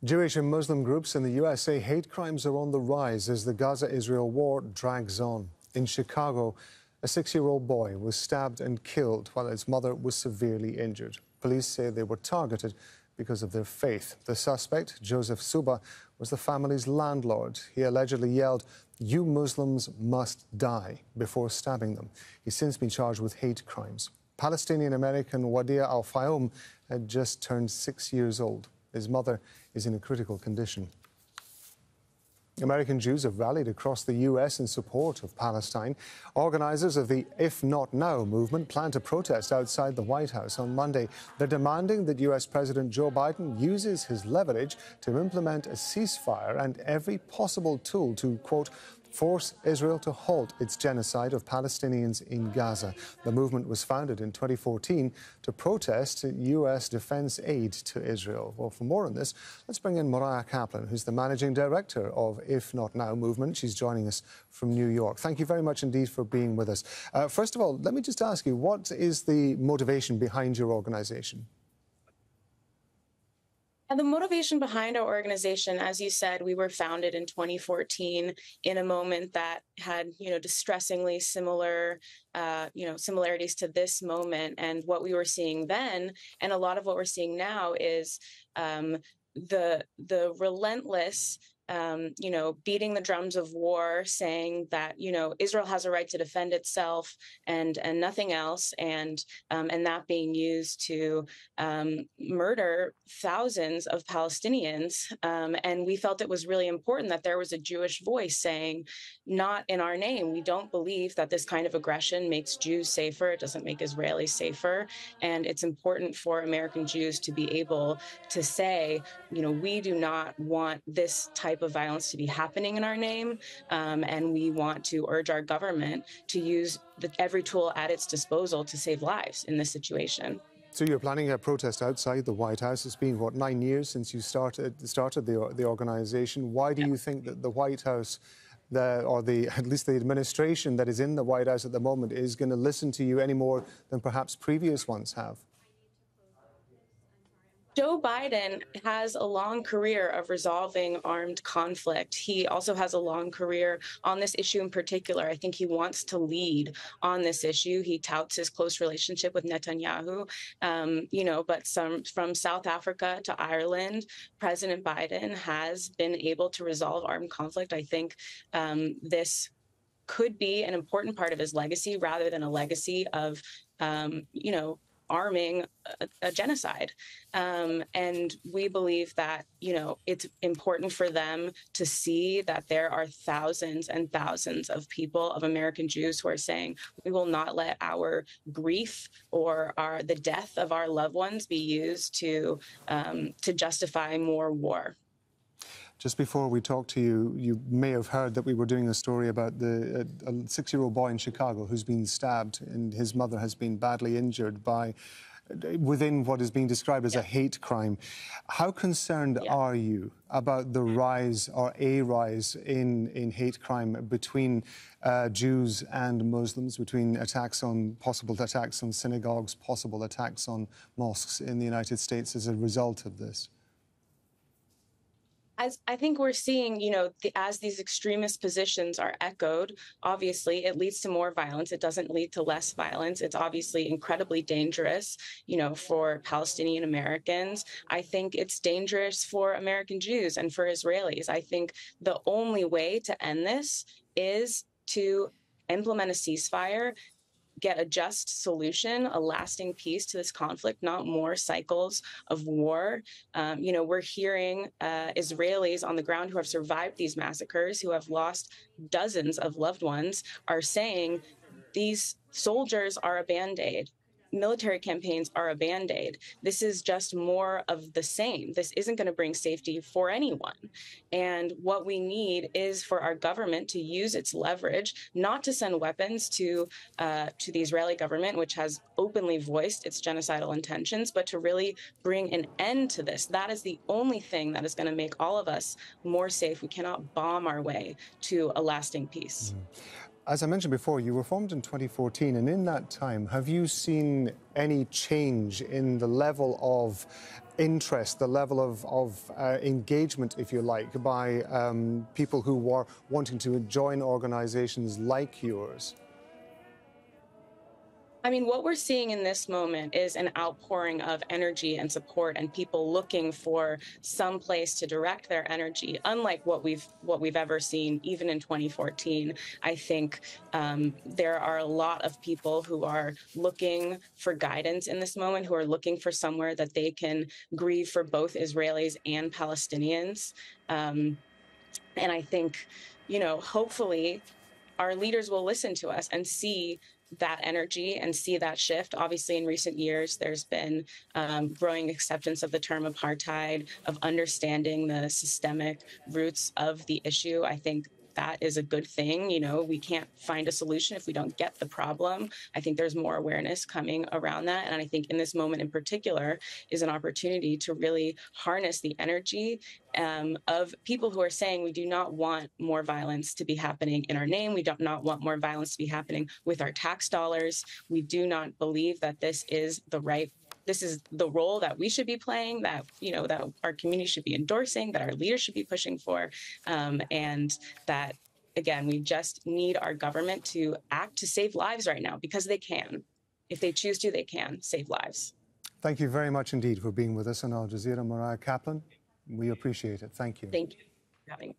Jewish and Muslim groups in the US say hate crimes are on the rise as the Gaza-Israel war drags on. In Chicago, a 6-year-old boy was stabbed and killed while his mother was severely injured. Police say they were targeted because of their faith. The suspect, Joseph Suba, was the family's landlord. He allegedly yelled, "You Muslims must die," before stabbing them. He's since been charged with hate crimes. Palestinian-American Wadia Al-Fayoum had just turned 6 years old. His mother is in a critical condition. American Jews have rallied across the US in support of Palestine. Organisers of the If Not Now movement plan to protest outside the White House on Monday. They're demanding that US President Joe Biden uses his leverage to implement a ceasefire and every possible tool to, quote, force Israel to halt its genocide of Palestinians in Gaza. The movement was founded in 2014 to protest US defense aid to Israel. Well, for more on this, let's bring in Mariah Kaplan, who's the managing director of If Not Now movement. She's joining us from New York. Thank you very much indeed for being with us. First of all, let me just ask you, what is the motivation behind your organization? And the motivation behind our organization, as you said, we were founded in 2014 in a moment that had, distressingly similar, similarities to this moment. And what we were seeing then, and a lot of what we're seeing now, is the relentless beating the drums of war, saying that, Israel has a right to defend itself and nothing else, and that being used to murder thousands of Palestinians. And we felt it was really important that there was a Jewish voice saying, not in our name. We don't believe that this kind of aggression makes Jews safer. It doesn't make Israelis safer. And it's important for American Jews to be able to say, we do not want this type of violence to be happening in our name, and we want to urge our government to use every tool at its disposal to save lives in this situation. So you're planning a protest outside the White House. It's been, 9 years since you started the organization. Why do you think that the White House, at least the administration that is in the White House at the moment, is going to listen to you any more than perhaps previous ones have? Joe Biden has a long career of resolving armed conflict. He also has a long career on this issue in particular. I think he wants to lead on this issue. He touts his close relationship with Netanyahu, but from South Africa to Ireland, President Biden has been able to resolve armed conflict. I think this could be an important part of his legacy rather than a legacy of, arming a genocide. And we believe that, it's important for them to see that there are thousands and thousands of people, of American Jews, who are saying, we will not let our grief or the death of our loved ones be used to justify more war. Just before we talk to you, you may have heard that we were doing a story about a 6-year-old boy in Chicago who's been stabbed, and his mother has been badly injured within what is being described as a hate crime. How concerned are you about the rise or a rise in hate crime between Jews and Muslims, between possible attacks on synagogues, possible attacks on mosques in the United States as a result of this? As I think we're seeing, as these extremist positions are echoed, obviously it leads to more violence. It doesn't lead to less violence. It's obviously incredibly dangerous, for Palestinian Americans. I think it's dangerous for American Jews and for Israelis. I think the only way to end this is to implement a ceasefire, get a just solution, a lasting peace to this conflict, not more cycles of war. We're hearing Israelis on the ground who have survived these massacres, who have lost dozens of loved ones, are saying these soldiers are a Band-Aid. Military campaigns are a Band-Aid. This is just more of the same. This isn't going to bring safety for anyone. And what we need is for our government to use its leverage, not to send weapons to the Israeli government, which has openly voiced its genocidal intentions, but to really bring an end to this. That is the only thing that is going to make all of us more safe. We cannot bomb our way to a lasting peace. As I mentioned before, you were formed in 2014, and in that time, have you seen any change in the level of interest, the level of engagement, if you like, by people who are wanting to join organizations like yours? I mean, what we're seeing in this moment is an outpouring of energy and support, and people looking for some place to direct their energy, unlike what we've ever seen, even in 2014. I think there are a lot of people who are looking for guidance in this moment, who are looking for somewhere that they can grieve for both Israelis and Palestinians. Um, and I think, hopefully our leaders will listen to us and see that energy and see that shift. Obviously, in recent years, there's been growing acceptance of the term apartheid, of understanding the systemic roots of the issue. I think that is a good thing. We can't find a solution if we don't get the problem. I think there's more awareness coming around that. And I think in this moment in particular is an opportunity to really harness the energy of people who are saying we do not want more violence to be happening in our name. We do not want more violence to be happening with our tax dollars. We do not believe that this is the role that we should be playing, that that our community should be endorsing, that our leaders should be pushing for, and that again we just need our government to act to save lives right now, because they can. If they choose to, they can save lives. Thank you very much indeed for being with us on Al Jazeera, Mariah Kaplan. We appreciate it. Thank you. Thank you for having me.